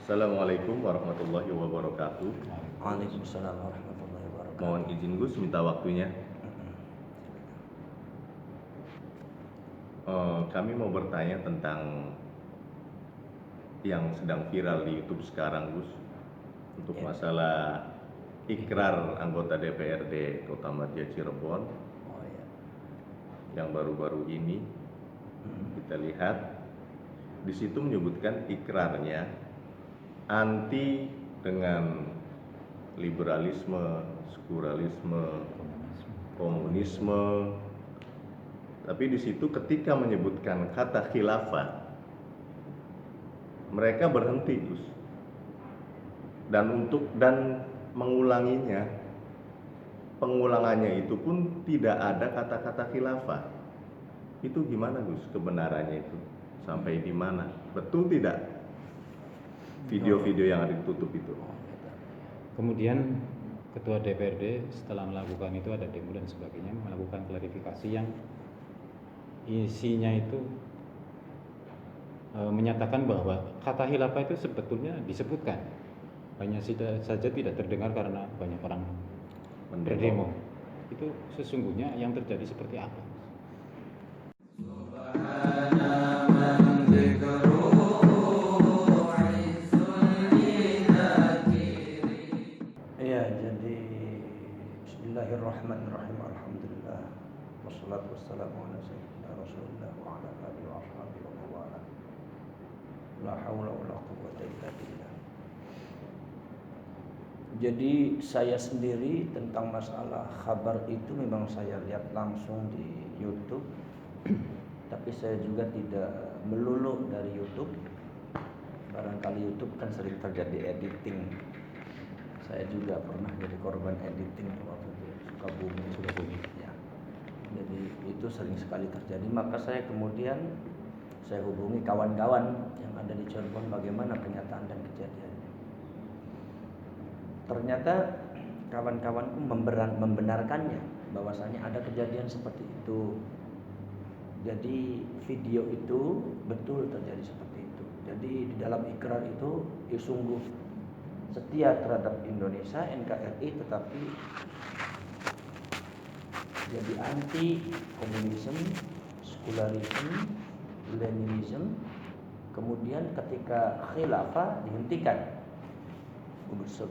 Assalamualaikum warahmatullahi wabarakatuh. Waalaikumsalam warahmatullahi wabarakatuh. Mohon izin Gus minta waktunya. Kami mau bertanya tentang yang sedang viral di YouTube sekarang, Gus, untuk masalah ikrar anggota DPRD Kota Madia Cirebon yang baru-baru ini kita lihat di situ menyebutkan ikrarnya anti dengan liberalisme, sekularisme, komunisme. Tapi di situ ketika menyebutkan kata khilafah, mereka berhenti, Gus. Dan mengulanginya, pengulangannya itu pun tidak ada kata-kata khilafah. Itu gimana, Gus, kebenarannya itu? Sampai di mana? Betul tidak video-video yang ada ditutup itu? Kemudian Ketua DPRD setelah melakukan itu ada demo dan sebagainya, melakukan klarifikasi yang isinya itu menyatakan bahwa kata khilafah itu sebetulnya disebutkan, hanya saja tidak terdengar karena banyak orang berdemo. Itu sesungguhnya yang terjadi seperti apa? Iya, jadi Bismillahirrahmanirrahim. Alhamdulillah wassalatu wassalamu ala sayyidina Rasulillah wa ala alihi wa ashabihi wa mawala. La haula wala quwwata illa billah. Jadi saya sendiri tentang masalah kabar itu memang saya lihat langsung di YouTube. Tapi saya juga tidak melulu dari YouTube. Barangkali YouTube kan sering terjadi editing. Saya juga pernah jadi korban editing waktu di Sukabumi. Ya. Jadi itu sering sekali terjadi. Maka saya kemudian hubungi kawan-kawan yang ada di Cirebon bagaimana kenyataan dan kejadiannya. Ternyata kawan-kawanku membenarkannya bahwasanya ada kejadian seperti itu. Jadi video itu betul terjadi seperti itu. Jadi di dalam ikrar itu sungguh setia terhadap Indonesia, NKRI, tetapi jadi anti komunisme, sekularisme, Leninisme. Kemudian ketika khilafah dihentikan,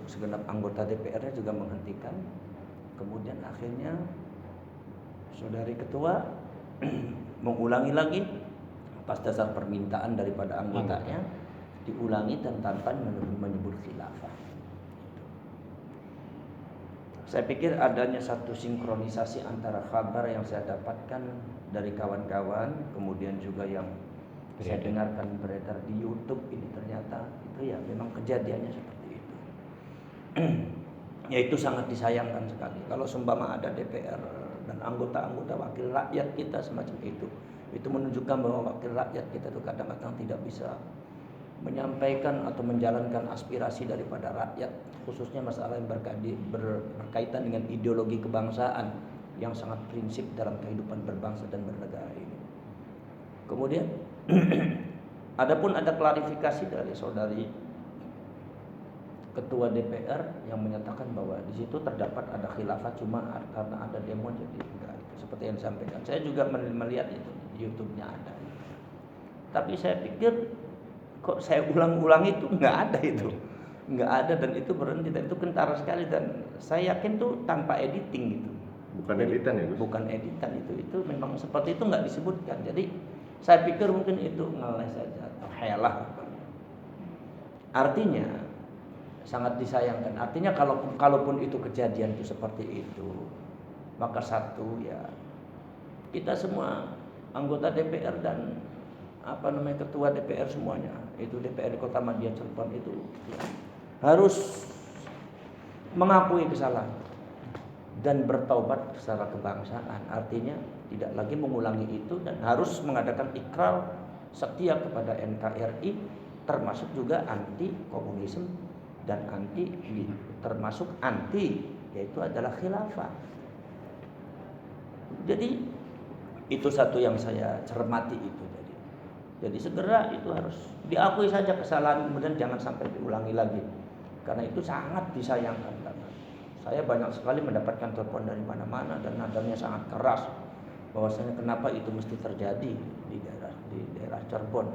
segenap anggota DPR-nya juga menghentikan. Kemudian akhirnya saudari ketua mengulangi lagi atas dasar permintaan daripada anggotanya, diulangi dan tanpa menyebut khilafah. Saya pikir adanya satu sinkronisasi antara kabar yang saya dapatkan dari kawan-kawan, kemudian juga yang saya dengarkan beredar di YouTube ini, ternyata itu ya memang kejadiannya seperti itu. Ya itu sangat disayangkan sekali. Kalau seumpama ada DPR dan anggota-anggota wakil rakyat kita semacam itu menunjukkan bahwa wakil rakyat kita itu kadang-kadang tidak bisa menyampaikan atau menjalankan aspirasi daripada rakyat, khususnya masalah yang berkaitan dengan ideologi kebangsaan yang sangat prinsip dalam kehidupan berbangsa dan bernegara ini. Kemudian adapun ada klarifikasi dari saudari ketua DPR yang menyatakan bahwa di situ terdapat ada khilafah cuma karena ada demo, jadi enggak, seperti yang disampaikan. Saya juga melihat itu di YouTube-nya ada. Tapi saya pikir kok saya ulang-ulang itu nggak ada itu, nggak ada, dan itu berhenti, dan itu kentara sekali, dan saya yakin tuh tanpa editing gitu. Bukan editan ya, Gus? Bukan editan itu memang seperti itu, nggak disebutkan. Jadi saya pikir mungkin itu ngeles saja atau hayalah. Artinya sangat disayangkan. Artinya kalaupun itu kejadian itu seperti itu, maka satu ya kita semua anggota DPR dan ketua DPR semuanya, itu DPR Kota Madia Cirebon itu ya, harus mengakui kesalahan dan bertaubat secara kebangsaan. Artinya tidak lagi mengulangi itu dan harus mengadakan ikrar setia kepada NKRI, termasuk juga anti komunisme dan termasuk anti yaitu adalah khilafah. Jadi itu satu yang saya cermati itu. Jadi Jadi segera itu harus diakui saja kesalahan, kemudian jangan sampai diulangi lagi. Karena itu sangat disayangkan. Karena saya banyak sekali mendapatkan telepon dari mana-mana dan nadanya sangat keras. Bahwasanya kenapa itu mesti terjadi di daerah Cirebon.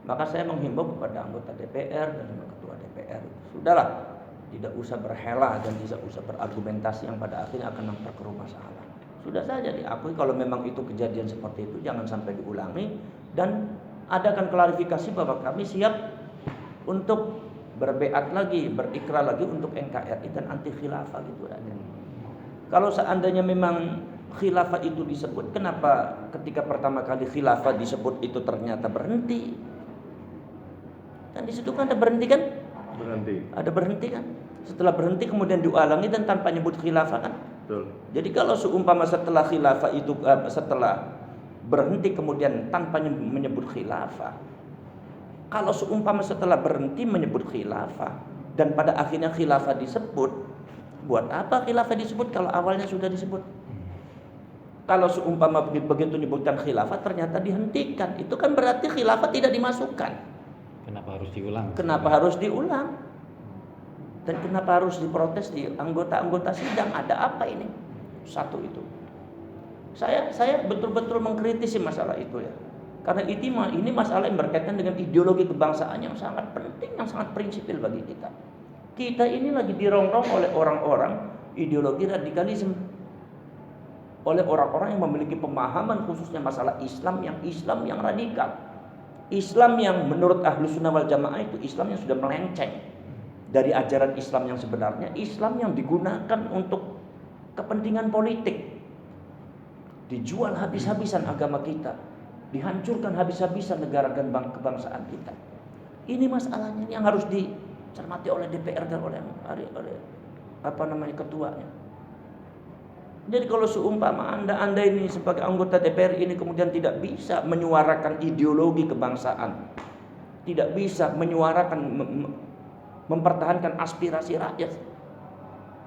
Maka saya menghimbau kepada anggota DPR dan ketua DPR, sudahlah, tidak usah berhela dan tidak usah berargumentasi yang pada akhirnya akan memperkeruh masalah. Sudah saja diakui kalau memang itu kejadian seperti itu, jangan sampai diulangi, dan adakan klarifikasi bahwa kami siap untuk berbeat lagi, berikrar lagi untuk NKRI dan anti khilafah gitu aja. Kalau seandainya memang khilafah itu disebut, kenapa ketika pertama kali khilafah disebut itu ternyata berhenti? Kan di situ kan ada berhenti kan? Berhenti. Ada berhenti kan? Setelah berhenti kemudian diulangi dan tanpa nyebut khilafah kan? Betul. Jadi kalau seumpama setelah khilafah itu setelah berhenti kemudian tanpa menyebut khilafah, kalau seumpama setelah berhenti menyebut khilafah dan pada akhirnya khilafah disebut, buat apa khilafah disebut kalau awalnya sudah disebut? Kalau seumpama begitu menyebutkan khilafah ternyata dihentikan, itu kan berarti khilafah tidak dimasukkan. Kenapa harus diulang? Kenapa harus diulang? Dan kenapa harus diprotes di anggota-anggota sidang? Ada apa ini? Satu itu. Saya betul-betul mengkritisi masalah itu ya. Karena ini masalah yang berkaitan dengan ideologi kebangsaan yang sangat penting, yang sangat prinsipil bagi kita. Kita ini lagi dirongrong oleh orang-orang ideologi radikalisme. Oleh orang-orang yang memiliki pemahaman khususnya masalah Islam yang radikal. Islam yang menurut Ahlus Sunnah wal Jamaah itu Islam yang sudah melenceng dari ajaran Islam yang sebenarnya, Islam yang digunakan untuk kepentingan politik. Dijual habis-habisan agama kita, dihancurkan habis-habisan negara dan kebangsaan kita. Ini masalahnya yang harus dicermati oleh DPR dan oleh ketuanya. Jadi kalau seumpama anda ini sebagai anggota DPR ini kemudian tidak bisa menyuarakan ideologi kebangsaan, tidak bisa menyuarakan mempertahankan aspirasi rakyat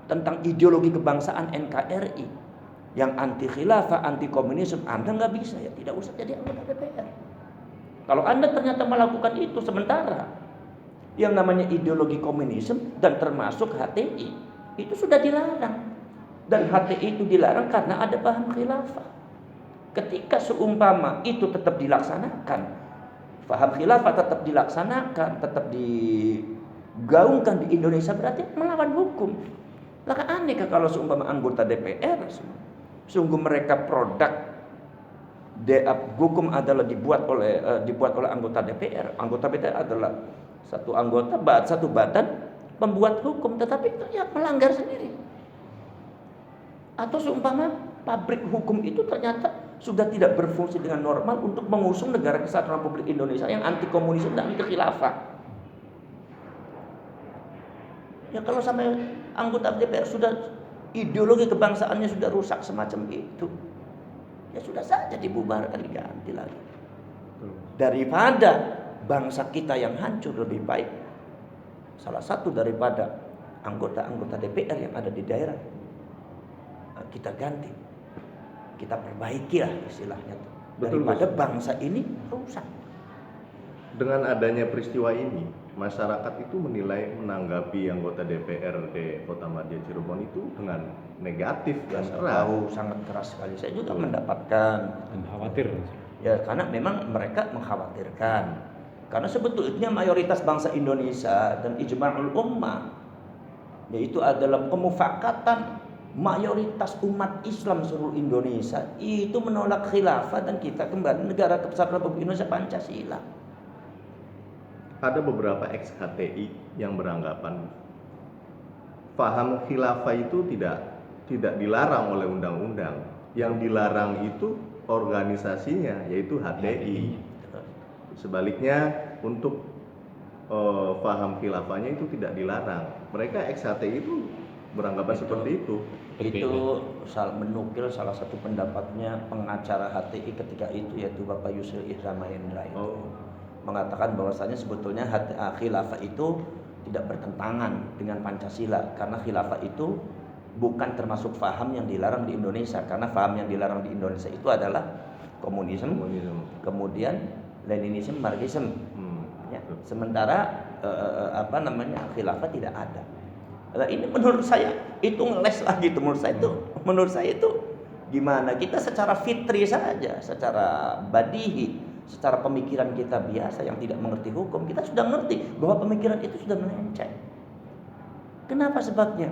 tentang ideologi kebangsaan NKRI yang anti khilafah, anti komunisme, anda nggak bisa, ya tidak usah jadi anggota DPR. Kalau anda ternyata melakukan itu sementara yang namanya ideologi komunisme dan termasuk HTI itu sudah dilarang. Dan HTI itu dilarang karena ada paham khilafah. Ketika seumpama itu tetap dilaksanakan, paham khilafah tetap dilaksanakan, tetap digaungkan di Indonesia, berarti melawan hukum. Lah aneh kalau seumpama anggota DPR sungguh mereka produk hukum adalah dibuat oleh anggota DPR. Anggota DPR adalah satu badan pembuat hukum, tetapi itu ya melanggar sendiri. Atau seumpama pabrik hukum itu ternyata sudah tidak berfungsi dengan normal untuk mengusung negara kesatuan Republik Indonesia yang anti komunisme dan anti khilafah. Ya kalau sampai anggota DPR sudah ideologi kebangsaannya sudah rusak semacam itu, ya sudah saja dibubarkan, diganti lagi. Daripada bangsa kita yang hancur, lebih baik salah satu daripada anggota-anggota DPR yang ada di daerah kita ganti, kita perbaiki lah istilahnya tuh. Daripada bangsa ini rusak. Dengan adanya peristiwa ini, masyarakat itu menanggapi anggota DPRD Kota Madya Cirebon itu dengan negatif dan keras. Sangat keras sekali. Saya juga mendapatkan Dan khawatir. Ya karena memang mereka mengkhawatirkan. Karena sebetulnya mayoritas bangsa Indonesia dan ijma'ul ummah, yaitu adalah pemufakatan mayoritas umat Islam seluruh Indonesia itu menolak khilafah dan kita kembali negara kesatuan Republik Indonesia Pancasila. Ada beberapa ex-HTI yang beranggapan paham khilafah itu tidak dilarang oleh undang-undang. Yang dilarang itu organisasinya, yaitu HTI. Sebaliknya untuk paham khilafahnya itu tidak dilarang. Mereka ex-HTI itu beranggapan seperti itu. Itu menukil salah satu pendapatnya pengacara HTI ketika itu, yaitu Bapak Yusril Ihsan Mahendra itu mengatakan bahwasanya sebetulnya khilafah itu tidak bertentangan dengan Pancasila, karena khilafah itu bukan termasuk faham yang dilarang di Indonesia, karena faham yang dilarang di Indonesia itu adalah komunisme, kemudian Leninisme, Marxisme. Ya. Betul. Sementara khilafah tidak ada. Nah, ini menurut saya itu ngeles lagi itu menurut saya itu gimana? Kita secara fitri saja, secara badihi, secara pemikiran kita biasa yang tidak mengerti hukum, kita sudah ngerti bahwa pemikiran itu sudah melenceng. Kenapa sebabnya?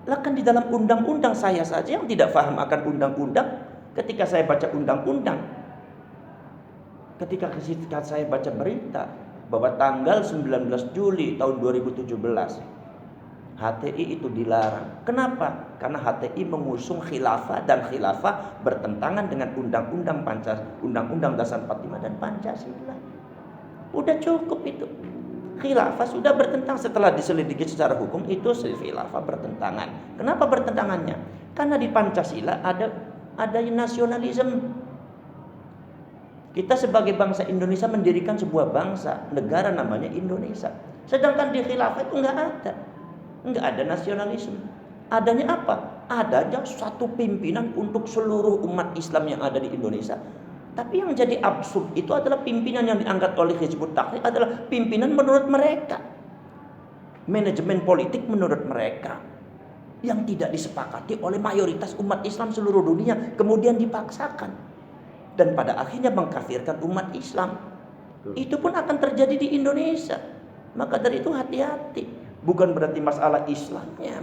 Lah kan di dalam undang-undang saya saja yang tidak paham akan undang-undang, ketika saya baca undang-undang, ketika saya baca berita bahwa tanggal 19 Juli tahun 2017 HTI itu dilarang. Kenapa? Karena HTI mengusung khilafah dan khilafah bertentangan dengan Undang-Undang Dasar 45 dan Pancasila. Udah cukup itu. Khilafah sudah bertentang, setelah diselidiki secara hukum itu khilafah bertentangan. Kenapa bertentangannya? Karena di Pancasila ada nasionalisme. Kita sebagai bangsa Indonesia mendirikan sebuah bangsa, negara namanya Indonesia. Sedangkan di khilafah itu enggak ada nasionalisme. Adanya apa? Adanya satu pimpinan untuk seluruh umat Islam yang ada di Indonesia. Tapi yang jadi absurd itu adalah pimpinan yang diangkat oleh Hizbut Tahrir adalah pimpinan menurut mereka. Manajemen politik menurut mereka. Yang tidak disepakati oleh mayoritas umat Islam seluruh dunia. Kemudian dipaksakan. Dan pada akhirnya mengkafirkan umat Islam. Itu pun akan terjadi di Indonesia. Maka dari itu hati-hati. Bukan berarti masalah Islamnya,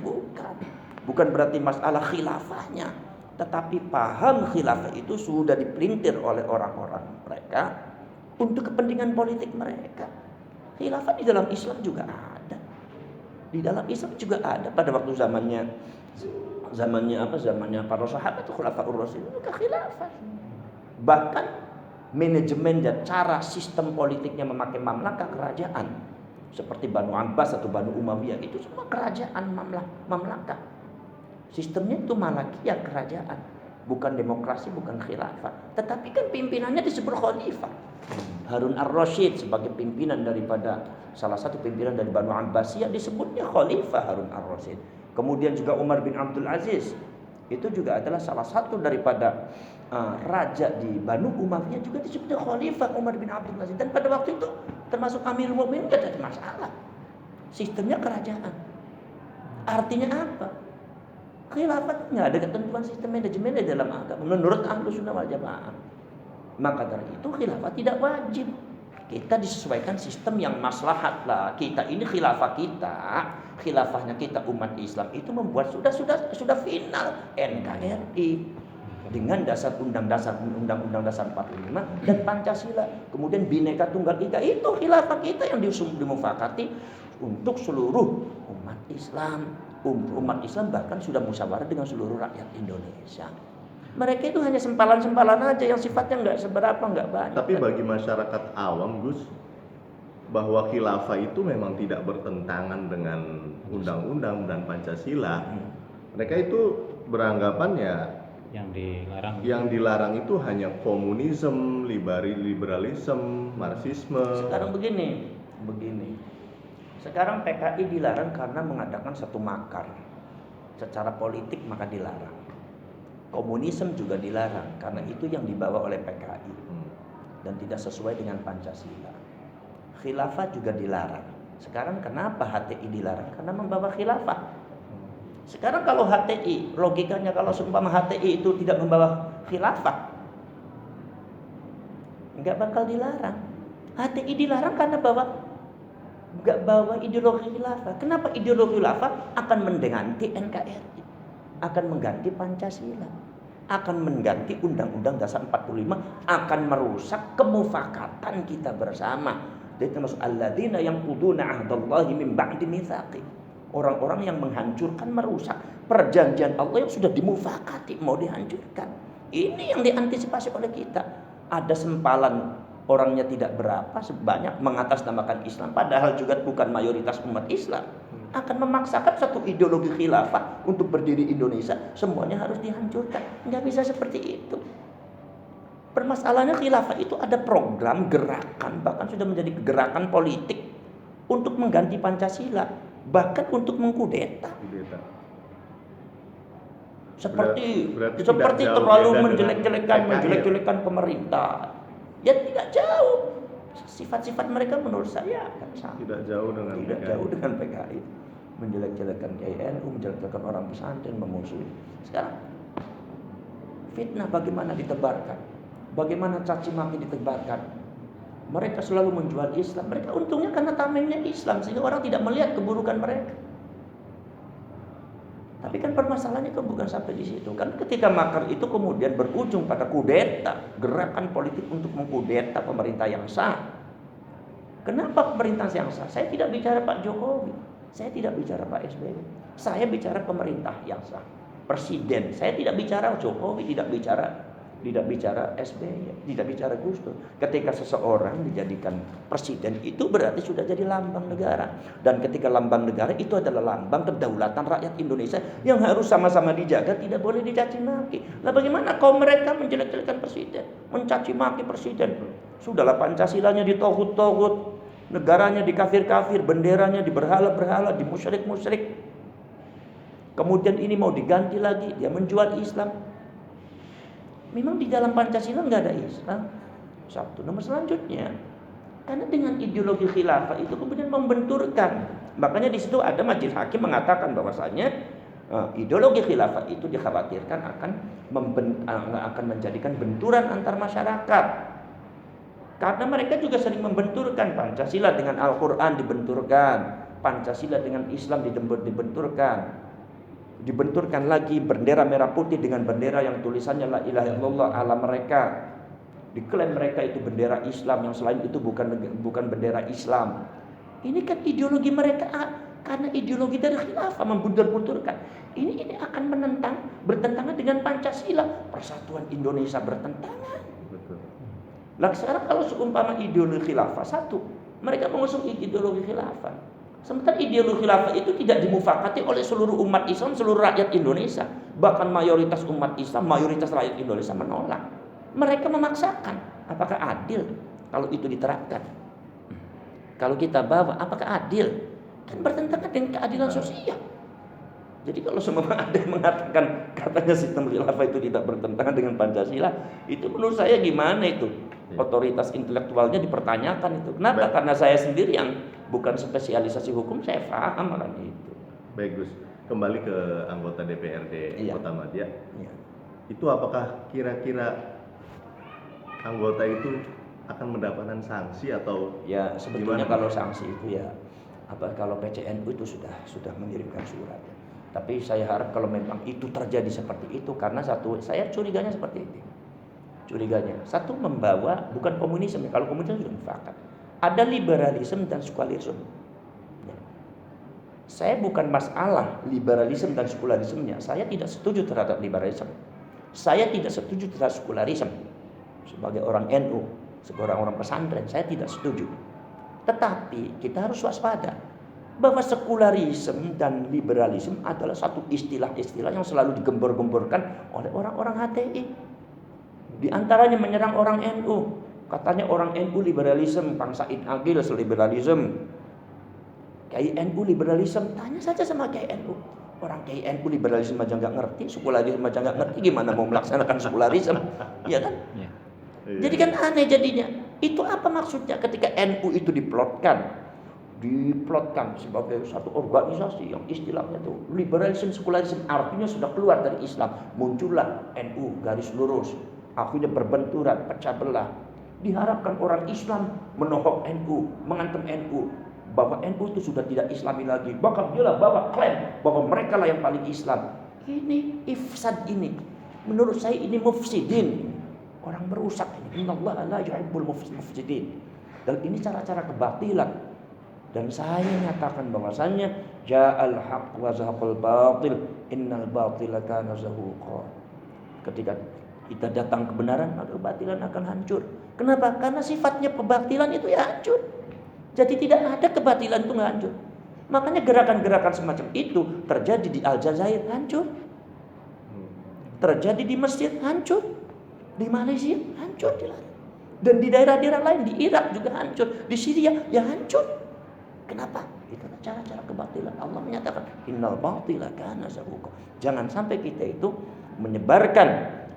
bukan berarti masalah khilafahnya, tetapi paham khilafah itu sudah dipelintir oleh orang-orang mereka untuk kepentingan politik mereka. Khilafah di dalam Islam juga ada. Di dalam Islam juga ada pada waktu zamannya para sahabat itu khulafaur rasyidin juga khilafah. Bahkan manajemen dan cara sistem politiknya memakai mamlakah kerajaan seperti Banu Abbas atau Banu Umayyah itu semua kerajaan mamlakah. Sistemnya itu malakiyah kerajaan, bukan demokrasi, bukan khilafah. Tetapi kan pimpinannya disebut khalifah. Harun ar-Rasyid sebagai pimpinan daripada salah satu pimpinan dari Banu Abbasiyah disebutnya khalifah Harun ar-Rasyid. Kemudian juga Umar bin Abdul Aziz itu juga adalah salah satu daripada raja di Banu Umayyah juga disebutnya khalifah Umar bin Abdul Aziz. Dan pada waktu itu termasuk Amirul Mukminin tidak ada masalah. Sistemnya kerajaan. Artinya apa? Khilafah nggak ada ketentuan sistem manajemen di dalam agama menurut Ahlus Sunnah wal Jamaah. Maka dari itu khilafah tidak wajib. Kita disesuaikan sistem yang maslahat lah. Kita ini khilafahnya kita umat Islam itu membuat sudah final NKRI dengan dasar Undang-Undang Dasar 45 dan Pancasila. Kemudian Bhinneka Tunggal Ika itu khilafah kita yang dimufakati untuk seluruh umat Islam. Umat Islam bahkan sudah musyawarah dengan seluruh rakyat Indonesia. Mereka itu hanya sempalan-sempalan aja yang sifatnya nggak seberapa, nggak banyak. Tapi bagi masyarakat awam, Gus, bahwa khilafah itu memang tidak bertentangan dengan undang-undang dan Pancasila. Mereka itu beranggapan ya yang dilarang itu hanya komunisme, liberalisme, marxisme. Sekarang begini. Sekarang PKI dilarang karena mengadakan satu makar. Secara politik maka dilarang. Komunisme juga dilarang karena itu yang dibawa oleh PKI dan tidak sesuai dengan Pancasila. Khilafah juga dilarang. Sekarang kenapa HTI dilarang? Karena membawa khilafah. Sekarang kalau HTI, logikanya kalau seumpama HTI itu tidak membawa khilafah, nggak bakal dilarang. HTI dilarang karena nggak bawa ideologi khilafah. Kenapa ideologi khilafah akan mengganti NKRI? Akan mengganti Pancasila, akan mengganti Undang-Undang Dasar 45, akan merusak kemufakatan kita bersama. Jadi termasuk alladzina yanquduna ahdallahi min ba'di mitsaqi. Orang-orang yang menghancurkan, merusak perjanjian Allah yang sudah dimufakati, mau dihancurkan. Ini yang diantisipasi oleh kita. Ada sempalan orangnya tidak berapa, sebanyak mengatasnamakan Islam, padahal juga bukan mayoritas umat Islam. Akan memaksakan satu ideologi khilafah untuk berdiri Indonesia, semuanya harus dihancurkan. Nggak bisa seperti itu. Permasalahannya khilafah itu ada program, gerakan, bahkan sudah menjadi gerakan politik untuk mengganti Pancasila, bahkan untuk mengkudeta. Berarti seperti tidak jauh terlalu beda dengan PKI. menjelek-jelekan pemerintah. Ya tidak jauh. Sifat-sifat mereka menurut saya akan sama. Tidak jauh dengan Tidak PKI. jauh dengan PKI. Menjelek-jelekan KNU, menjelek-jelekan orang pesantren, memusuhi. Sekarang fitnah bagaimana ditebarkan? Bagaimana caci maki ditebarkan? Mereka selalu menjual Islam. Mereka untungnya karena tamengnya Islam sehingga orang tidak melihat keburukan mereka. Tapi kan permasalahannya kan bukan sampai di situ. Kan ketika makar itu kemudian berujung pada kudeta, gerakan politik untuk mengkudeta pemerintah yang sah. Kenapa pemerintah yang sah? Saya tidak bicara Pak Jokowi, saya tidak bicara Pak SBY. Saya bicara pemerintah yang sah. Presiden. Saya tidak bicara Jokowi, tidak bicara SBY, tidak bicara Gus Dur. Ketika seseorang dijadikan presiden itu berarti sudah jadi lambang negara. Dan ketika lambang negara itu adalah lambang kedaulatan rakyat Indonesia yang harus sama-sama dijaga, tidak boleh dicaci maki. Lah bagaimana kaum mereka menjelek-jelekan presiden, mencaci maki presiden? Sudahlah Pancasilanya ditogut-togut, negaranya dikafir-kafir, benderanya diberhala-berhala, dimusyrik-musyrik. Kemudian ini mau diganti lagi, dia menjual Islam. Memang di dalam Pancasila nggak ada Islam. Satu. Nomor selanjutnya, karena dengan ideologi khilafah itu kemudian membenturkan. Makanya di situ ada majelis hakim mengatakan bahwasanya ideologi khilafah itu dikhawatirkan akan menjadikan benturan antar masyarakat. Karena mereka juga sering membenturkan Pancasila dengan Al-Quran dibenturkan, Pancasila dengan Islam dibenturkan. Dibenturkan lagi bendera merah putih dengan bendera yang tulisannya la ilaha illallah ala mereka. Diklaim mereka itu bendera Islam, yang selain itu bukan bendera Islam. Ini kan ideologi mereka karena ideologi dari khilafah membentur-benturkan. Ini akan bertentangan dengan Pancasila. Persatuan Indonesia bertentangan. Betul. Lah sekarang kalau seumpama ideologi khilafah satu, mereka mengusung ideologi khilafah. Sementara ideologi khilafah itu tidak dimufakati oleh seluruh umat Islam, seluruh rakyat Indonesia. Bahkan mayoritas umat Islam, mayoritas rakyat Indonesia menolak. Mereka memaksakan. Apakah adil kalau itu diterapkan? Kalau kita bawa, apakah adil? Kan bertentangan dengan keadilan sosial. Jadi kalau semua ada yang mengatakan katanya sistem khilafah itu tidak bertentangan dengan Pancasila, itu menurut saya gimana itu? Otoritas intelektualnya dipertanyakan itu. Kenapa? Baik. Karena saya sendiri yang bukan spesialisasi hukum, saya paham akan itu. Baik Gus, kembali ke anggota DPRD Iya. Kota Madia. Ya. Itu apakah kira-kira anggota itu akan mendapatkan sanksi atau Ya sebetulnya gimana? kalau sanksi itu ya kalau PCNU itu sudah mengirimkan surat. Tapi saya harap kalau memang itu terjadi seperti itu, karena satu saya curiganya seperti itu. Curiganya satu membawa bukan komunisme. Kalau komunisme sudah mufakat. Ada liberalisme dan sekularisme. Ya. Saya bukan masalah liberalisme dan sekularismenya. Saya tidak setuju terhadap liberalisme. Saya tidak setuju terhadap sekularisme. Sebagai orang NU, sebagai orang pesantren, saya tidak setuju. Tetapi kita harus waspada bahwa sekularisme dan liberalisme adalah satu istilah-istilah yang selalu digembor-gemborkan oleh orang-orang HTI. Di antaranya menyerang orang NU. Katanya orang NU liberalisme, Kang Said Agil liberalisme. Kiai NU liberalisme, tanya saja sama Kiai NU. Orang Kiai NU liberalisme aja nggak ngerti, sekularisme aja nggak ngerti, gimana mau melaksanakan sekularisme? Iya kan? Ya. Jadi kan aneh jadinya. Itu apa maksudnya ketika NU itu diplotkan sebagai satu organisasi yang istilahnya itu liberalisme sekularisme, artinya sudah keluar dari Islam. Muncullah NU garis lurus, akhirnya berbenturan, pecah belah. Diharapkan orang Islam menohok NU, mengantem NU, bahwa NU itu sudah tidak Islami lagi. Bahkan dia lah bawa klaim bahwa mereka lah yang paling Islam. Ini ifsad ini. Menurut saya ini mufsidin. Orang merusak ini. Innallaha la yuhibbul mufsidin. Dan ini cara-cara kebatilan. Dan saya nyatakan bahwasannya ja'al haq wa zahaqal batil innal batila kana zahuqa. Ketika kita datang kebenaran, maka kebatilan akan hancur. Kenapa? Karena sifatnya kebatilan itu ya hancur. Jadi tidak ada kebatilan itu nggak hancur. Makanya gerakan-gerakan semacam itu terjadi di Aljazair hancur. Terjadi di Mesir hancur. Di Malaysia hancur, dan di daerah-daerah lain, di Irak juga hancur, di Syria ya hancur. Kenapa? Itu cara-cara kebatilan. Allah menyatakan innal batila kana zahuqa. Jangan sampai kita itu menyebarkan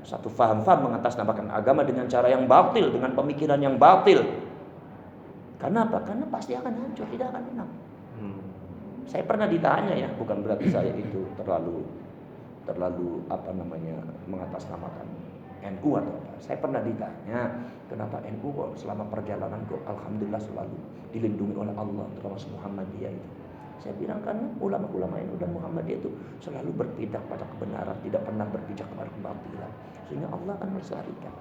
satu faham-faham mengatasnamakan agama dengan cara yang batil, dengan pemikiran yang batil. Karena apa? Karena pasti akan hancur, tidak akan menang. Saya pernah ditanya ya, bukan berarti saya itu terlalu mengatasnamakan NU atau apa. Saya pernah ditanya, kenapa NU kok selama perjalanan kok alhamdulillah selalu dilindungi oleh Allah, termasuk Muhammadiyah itu. Saya bilang karena ulama-ulama NU dan Muhammadiyah itu selalu berpijak pada kebenaran, tidak pernah berpijak kepada kebatilan, sehingga Allah akan melestarikan.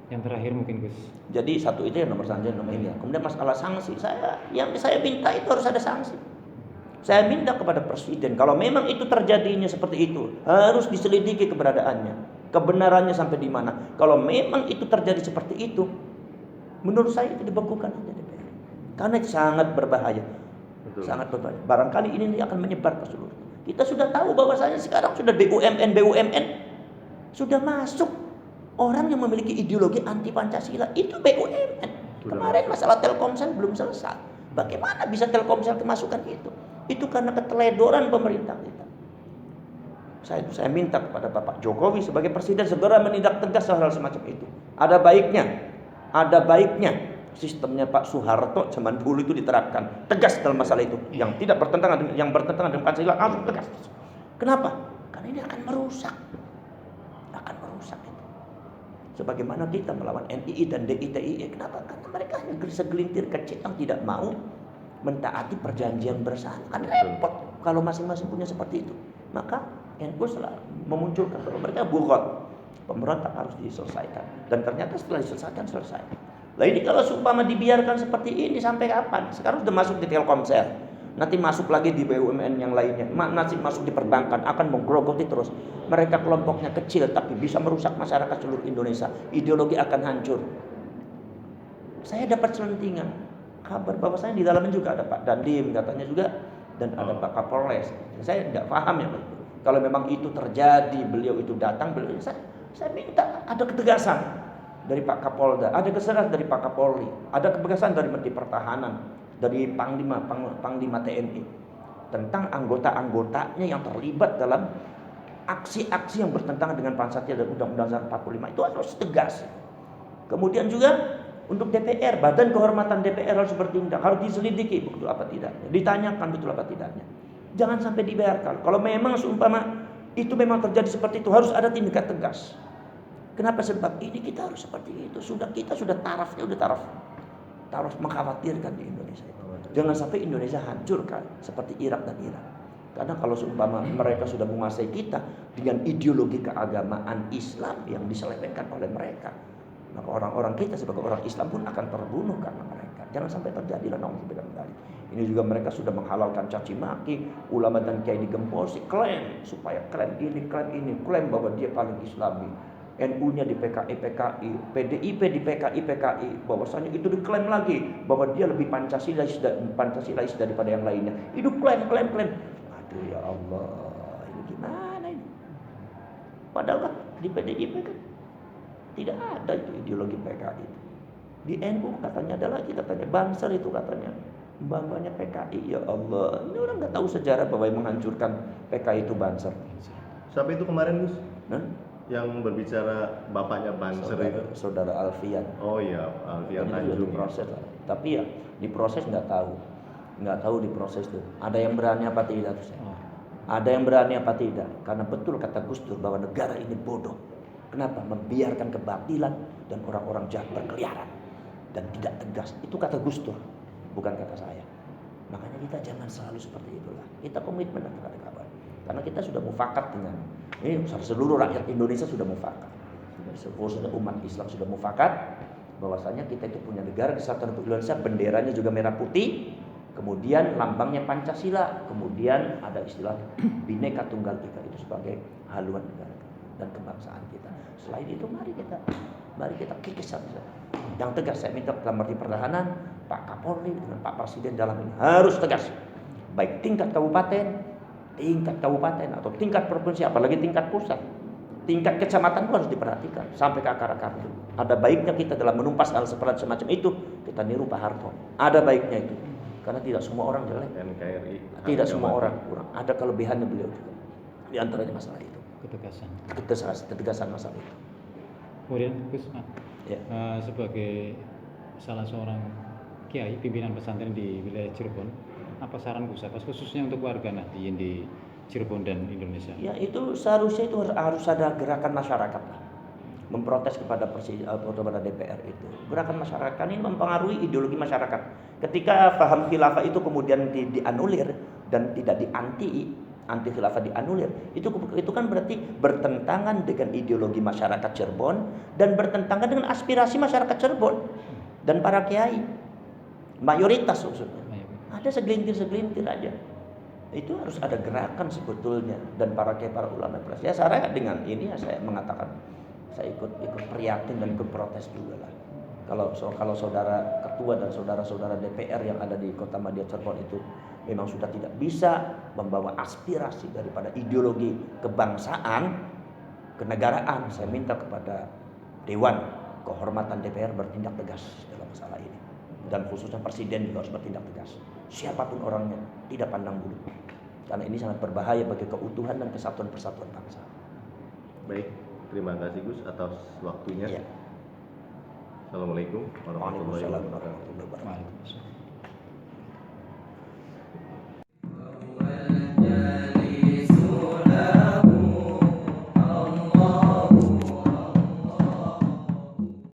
Yang terakhir mungkin Gus. Jadi satu itu yang nomor satu, nomor ini. Kemudian masalah sanksi, yang saya minta itu harus ada sanksi. Saya minta kepada presiden, kalau memang itu terjadinya seperti itu, harus diselidiki keberadaannya, kebenarannya sampai di mana. Kalau memang itu terjadi seperti itu, menurut saya itu dibekukan aja DPR. Karena itu sangat berbahaya. Betul. Sangat berbahaya. Barangkali ini akan menyebar ke seluruh. Kita sudah tahu bahwasanya sekarang sudah BUMN sudah masuk. Orang yang memiliki ideologi anti Pancasila itu BUMN. Kemarin masalah Telkomsel belum selesai. Bagaimana bisa Telkomsel kemasukan itu? Itu karena keteledoran pemerintah kita. Saya minta kepada Bapak Jokowi sebagai presiden segera menindak tegas hal-hal semacam itu. Ada baiknya sistemnya Pak Soeharto zaman dulu itu diterapkan tegas dalam masalah itu. Yang tidak bertentangan dengan Pancasila harus tegas. Kenapa? Karena ini akan merusak itu. Sebagaimana kita melawan NII dan DITII, kenapa? Karena mereka hanya segelintir kecil yang tidak mau mentaati perjanjian bersama. Kan repot kalau masing-masing punya seperti itu. Maka NU selalu memunculkan bahwa mereka bugot, pemberontak harus diselesaikan. Dan ternyata setelah diselesaikan, selesai. Lah ini kalau seumpama dibiarkan seperti ini sampai kapan? Sekarang sudah masuk di Telkomsel, nanti masuk lagi di BUMN yang lainnya, nanti masuk di perbankan, akan menggerogoti terus. Mereka kelompoknya kecil tapi bisa merusak masyarakat seluruh Indonesia. Ideologi akan hancur. Saya dapat selentingan kabar bahwasanya di dalamnya juga ada Pak Dandim katanya juga, dan ada Pak Kapolres. Saya tidak paham ya, kalau memang itu terjadi, beliau itu datang, saya minta ada ketegasan dari Pak Kapolda, ada ketegasan dari Pak Kapolri, ada ketegasan dari Menteri Pertahanan, dari Panglima TNI tentang anggota-anggotanya yang terlibat dalam aksi-aksi yang bertentangan dengan Pancasila dan Undang-Undang 45 itu harus tegas. Kemudian juga untuk DPR, Badan Kehormatan DPR harus bertindak, harus diselidiki betul apa tidaknya, ditanyakan betul apa tidaknya. Jangan sampai dibiarkan. Kalau memang seumpama itu memang terjadi seperti itu, harus ada tindakan tegas. Kenapa? Sebab ini kita harus seperti itu. Kita sudah taraf mengkhawatirkan di Indonesia. Jangan sampai Indonesia hancurkan seperti Irak dan Iran. Karena kalau seumpama mereka sudah menguasai kita dengan ideologi keagamaan Islam yang diselewengkan oleh mereka, maka orang-orang kita sebagai orang Islam pun akan terbunuh karena mereka. Jangan sampai terjadi. Ini juga mereka sudah menghalalkan caci maki, ulama dan kiai digembosi, klaim bahwa dia paling Islami. NU-nya di PKI, PDIP di PKI, bahwasanya itu diklaim lagi bahwa dia lebih Pancasilais daripada yang lainnya. Itu klaim. Aduh ya Allah, ini gimana ini? Padahal di PDIP kan tidak ada itu ideologi PKI. Di NU katanya ada lagi, katanya Banser itu katanya bapaknya PKI. Ya Allah, ini orang nggak tahu sejarah bahwa yang menghancurkan PKI itu Banser. Siapa itu kemarin Gus? Yang berbicara bapaknya Banser itu? Saudara Alfian. Oh iya, Alfian Tanjung. Diproses lah. Tapi ya diproses nggak tahu diproses tuh. Ada yang berani apa tidak? Ada yang berani apa tidak? Karena betul kata Gus Dur bahwa negara ini bodoh. Kenapa? Membiarkan kebatilan dan orang-orang jahat berkeliaran dan tidak tegas. Itu kata Gus Dur, bukan kata saya. Makanya kita jangan selalu seperti itulah. Kita komitmen terhadap kabar. Karena kita sudah mufakat dengan ini, seluruh rakyat Indonesia sudah mufakat. Seluruh umat Islam sudah mufakat bahwasanya kita itu punya negara kesatuan Republik Indonesia, benderanya juga merah putih, kemudian lambangnya Pancasila, kemudian ada istilah Bhinneka Tunggal Ika itu sebagai haluan negara dan kebangsaan kita. Selain itu mari kita kikis saja. Yang tegas saya minta kepada Menteri Pertahanan, Pak Kapolri dengan Pak Presiden dalam ini harus tegas. Baik tingkat kabupaten atau tingkat provinsi, apalagi tingkat pusat, tingkat kecamatan pun harus diperhatikan sampai ke akar-akar itu. Ada baiknya kita dalam menumpas hal seperti semacam itu kita niru Pak Harto. Ada baiknya itu, karena tidak semua orang jelek, NKRI. tidak semua orang kurang. Ada kelebihannya beliau juga. Di antaranya masalah itu, ketegasan. ketegasan masalah itu. Kemudian Gus, Ya. sebagai salah seorang kiai pimpinan pesantren di wilayah Cirebon, apa saran Gus Abbas khususnya untuk warga Nahdliyin di Cirebon dan Indonesia? Ya itu seharusnya itu harus ada gerakan masyarakat lah, memprotes kepada kepada DPR itu. Gerakan masyarakat ini mempengaruhi ideologi masyarakat. Ketika paham khilafah itu kemudian dianulir dan tidak anti khilafah dianulir, itu kan berarti bertentangan dengan ideologi masyarakat Cirebon dan bertentangan dengan aspirasi masyarakat Cirebon dan para kiai. Mayoritas maksudnya. Ada segelintir aja. Itu harus ada gerakan sebetulnya, dan para kiai, para ulama ya saya dengan ini ya saya mengatakan saya ikut prihatin dan ikut protes juga lah. Kalau saudara ketua dan saudara-saudara DPR yang ada di Kota Madya Cirebon itu memang sudah tidak bisa membawa aspirasi daripada ideologi kebangsaan, kenegaraan, saya minta kepada Dewan Kehormatan DPR bertindak tegas dalam masalah ini, dan khususnya Presiden juga harus bertindak tegas. Siapapun orangnya, tidak pandang bulu, karena ini sangat berbahaya bagi keutuhan dan kesatuan persatuan bangsa. Baik, terima kasih Gus atas waktunya. Ya. Assalamualaikum warahmatullahi Waalaikumsalam wabarakatuh. warahmatullahi wabarakatuh. Waalaikumsalam.